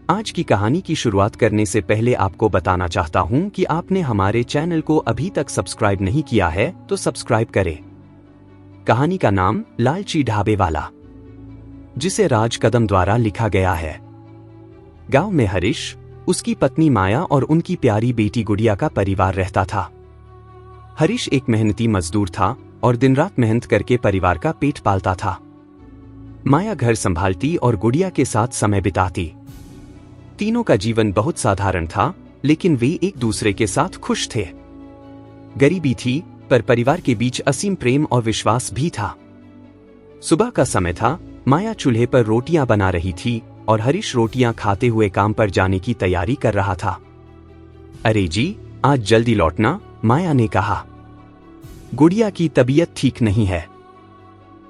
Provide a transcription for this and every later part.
आज की कहानी की शुरुआत करने से पहले आपको बताना चाहता हूं कि आपने हमारे चैनल को अभी तक सब्सक्राइब नहीं किया है तो सब्सक्राइब करें। कहानी का नाम लालची ढाबे वाला, जिसे राज कदम द्वारा लिखा गया है। गांव में हरीश, उसकी पत्नी माया और उनकी प्यारी बेटी गुड़िया का परिवार रहता था। हरीश एक मेहनती मजदूर था और दिन रात मेहनत करके परिवार का पेट पालता था। माया घर संभालती और गुड़िया के साथ समय बिताती। तीनों का जीवन बहुत साधारण था, लेकिन वे एक दूसरे के साथ खुश थे। गरीबी थी, पर परिवार के बीच असीम प्रेम और विश्वास भी था। सुबह का समय था, माया चूल्हे पर रोटियां बना रही थी और हरीश रोटियां खाते हुए काम पर जाने की तैयारी कर रहा था। अरे जी, आज जल्दी लौटना, माया ने कहा। गुड़िया की तबीयत ठीक नहीं है।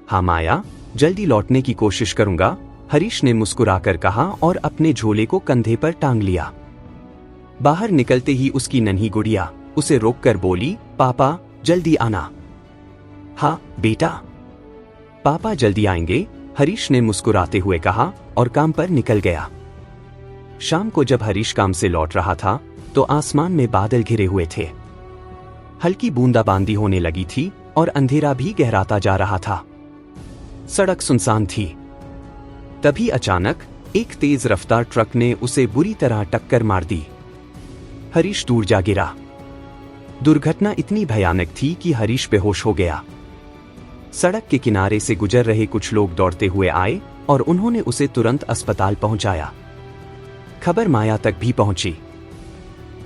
हाँ माया, जल्दी लौटने की कोशिश करूंगा, हरीश ने मुस्कुराकर कहा और अपने झोले को कंधे पर टांग लिया। बाहर निकलते ही उसकी नन्ही गुड़िया उसे रोककर बोली, पापा जल्दी आना। हाँ बेटा, पापा जल्दी आएंगे, हरीश ने मुस्कुराते हुए कहा और काम पर निकल गया। शाम को जब हरीश काम से लौट रहा था तो आसमान में बादल घिरे हुए थे। हल्की बूंदाबांदी होने लगी थी और अंधेरा भी गहराता जा रहा था। सड़क सुनसान थी। तभी अचानक एक तेज रफ्तार ट्रक ने उसे बुरी तरह टक्कर मार दी। हरीश दूर जा गिरा। दुर्घटना इतनी भयानक थी कि हरीश बेहोश हो गया। सड़क के किनारे से गुजर रहे कुछ लोग दौड़ते हुए आए और उन्होंने उसे तुरंत अस्पताल पहुंचाया। खबर माया तक भी पहुंची।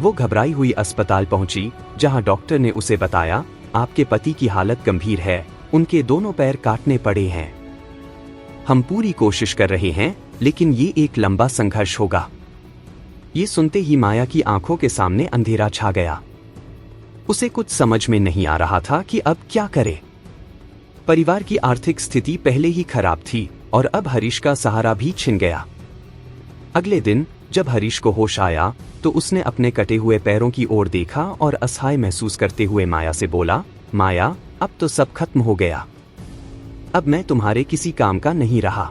वो घबराई हुई अस्पताल पहुंची, जहां डॉक्टर ने उसे बताया, आपके पति की हालत गंभीर है, उनके दोनों पैर काटने पड़े हैं। हम पूरी कोशिश कर रहे हैं, लेकिन ये एक लंबा संघर्ष होगा। ये सुनते ही माया की आंखों के सामने अंधेरा छा गया। उसे कुछ समझ में नहीं आ रहा था कि अब क्या करे। परिवार की आर्थिक स्थिति पहले ही खराब थी और अब हरीश का सहारा भी छिन गया। अगले दिन जब हरीश को होश आया तो उसने अपने कटे हुए पैरों की ओर देखा और असहाय महसूस करते हुए माया से बोला, माया अब तो सब खत्म हो गया। अब मैं तुम्हारे किसी काम का नहीं रहा।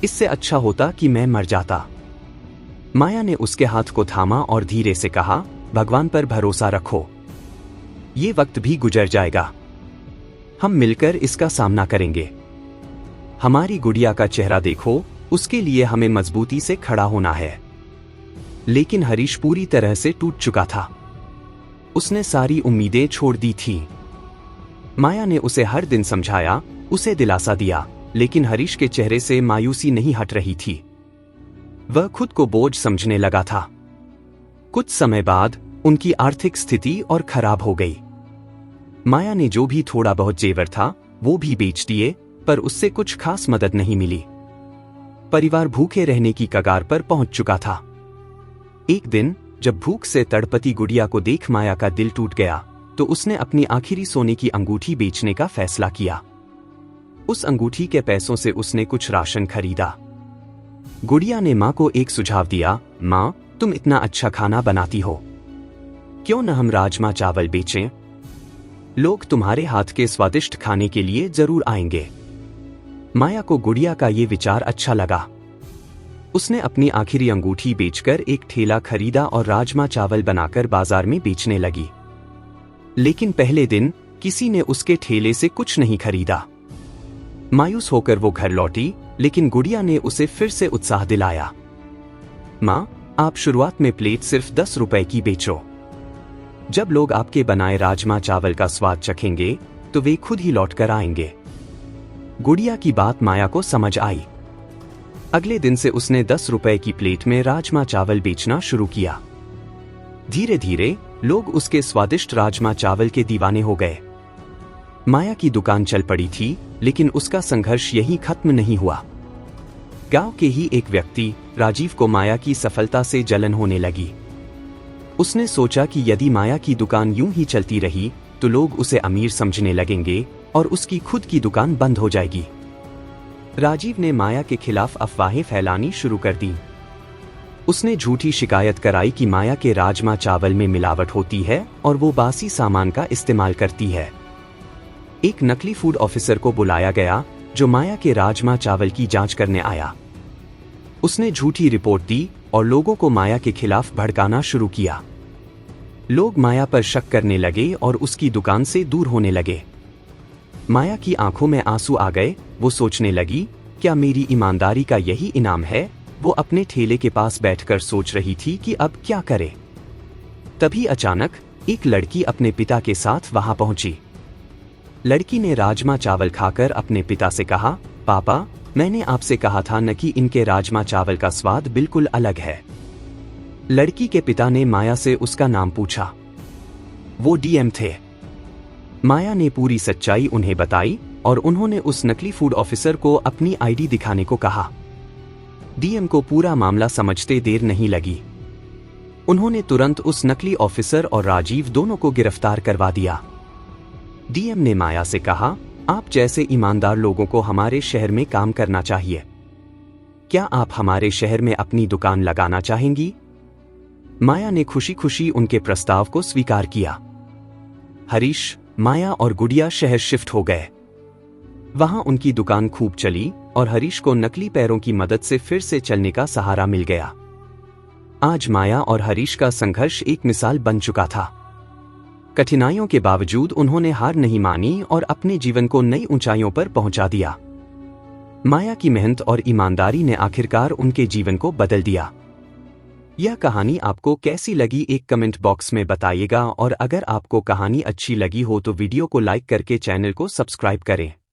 इससे अच्छा होता कि मैं मर जाता। माया ने उसके हाथ को थामा और धीरे से कहा, भगवान पर भरोसा रखो, ये वक्त भी गुजर जाएगा। हम मिलकर इसका सामना करेंगे। हमारी गुड़िया का चेहरा देखो, उसके लिए हमें मजबूती से खड़ा होना है। लेकिन हरीश पूरी तरह से टूट चुका था। उसने सारी उम्मीदें छोड़ दी थी। माया ने उसे हर दिन समझाया, उसे दिलासा दिया, लेकिन हरीश के चेहरे से मायूसी नहीं हट रही थी। वह खुद को बोझ समझने लगा था। कुछ समय बाद उनकी आर्थिक स्थिति और खराब हो गई। माया ने जो भी थोड़ा बहुत जेवर था वो भी बेच दिए, पर उससे कुछ खास मदद नहीं मिली। परिवार भूखे रहने की कगार पर पहुंच चुका था। एक दिन जब भूख से तड़पती गुड़िया को देख माया का दिल टूट गया तो उसने अपनी आखिरी सोने की अंगूठी बेचने का फैसला किया। उस अंगूठी के पैसों से उसने कुछ राशन खरीदा। गुड़िया ने मां को एक सुझाव दिया, मां तुम इतना अच्छा खाना बनाती हो, क्यों न हम राजमा चावल बेचें? लोग तुम्हारे हाथ के स्वादिष्ट खाने के लिए जरूर आएंगे। माया को गुड़िया का ये विचार अच्छा लगा। उसने अपनी आखिरी अंगूठी बेचकर एक ठेला खरीदा और राजमा चावल बनाकर बाजार में बेचने लगी। लेकिन पहले दिन किसी ने उसके ठेले से कुछ नहीं खरीदा। मायूस होकर वो घर लौटी, लेकिन गुड़िया ने उसे फिर से उत्साह दिलाया, मां आप शुरुआत में प्लेट सिर्फ 10 रुपए की बेचो। जब लोग आपके बनाए राजमा चावल का स्वाद चखेंगे तो वे खुद ही लौट कर आएंगे। गुड़िया की बात माया को समझ आई। अगले दिन से उसने 10 रुपए की प्लेट में राजमा चावल बेचना शुरू किया। धीरे धीरे लोग उसके स्वादिष्ट राजमा चावल के दीवाने हो गए। माया की दुकान चल पड़ी थी, लेकिन उसका संघर्ष यहीं खत्म नहीं हुआ। गांव के ही एक व्यक्ति राजीव को माया की सफलता से जलन होने लगी। उसने सोचा कि यदि माया की दुकान यूं ही चलती रही तो लोग उसे अमीर समझने लगेंगे और उसकी खुद की दुकान बंद हो जाएगी। राजीव ने माया के खिलाफ अफवाहें फैलानी शुरू कर दी। उसने झूठी शिकायत कराई कि माया के राजमा चावल में मिलावट होती है और वो बासी सामान का इस्तेमाल करती है। एक नकली फूड ऑफिसर को बुलाया गया जो माया के राजमा चावल की जांच करने आया। उसने झूठी रिपोर्ट दी और लोगों को माया के खिलाफ भड़काना शुरू किया। लोग माया पर शक करने लगे और उसकी दुकान से दूर होने लगे। माया की आंखों में आंसू आ गए। वो सोचने लगी, क्या मेरी ईमानदारी का यही इनाम है? वो अपने ठेले के पास बैठकर सोच रही थी कि अब क्या करे। तभी अचानक एक लड़की अपने पिता के साथ वहां पहुंची। लड़की ने राजमा चावल खाकर अपने पिता से कहा, पापा, मैंने आपसे कहा था न कि इनके राजमा चावल का स्वाद बिल्कुल अलग है। लड़की के पिता ने माया से उसका नाम पूछा। वो डीएम थे। माया ने पूरी सच्चाई उन्हें बताई और उन्होंने उस नकली फूड ऑफिसर को अपनी आईडी दिखाने को कहा। डीएम को पूरा मामला समझते देर नहीं लगी। उन्होंने तुरंत उस नकली ऑफिसर और राजीव दोनों को गिरफ्तार करवा दिया। डीएम ने माया से कहा, आप जैसे ईमानदार लोगों को हमारे शहर में काम करना चाहिए। क्या आप हमारे शहर में अपनी दुकान लगाना चाहेंगी? माया ने खुशी खुशी उनके प्रस्ताव को स्वीकार किया। हरीश, माया और गुड़िया शहर शिफ्ट हो गए। वहां उनकी दुकान खूब चली और हरीश को नकली पैरों की मदद से फिर से चलने का सहारा मिल गया। आज माया और हरीश का संघर्ष एक मिसाल बन चुका था। कठिनाइयों के बावजूद उन्होंने हार नहीं मानी और अपने जीवन को नई ऊंचाइयों पर पहुंचा दिया। माया की मेहनत और ईमानदारी ने आखिरकार उनके जीवन को बदल दिया। यह कहानी आपको कैसी लगी एक कमेंट बॉक्स में बताइएगा और अगर आपको कहानी अच्छी लगी हो तो वीडियो को लाइक करके चैनल को सब्सक्राइब करें।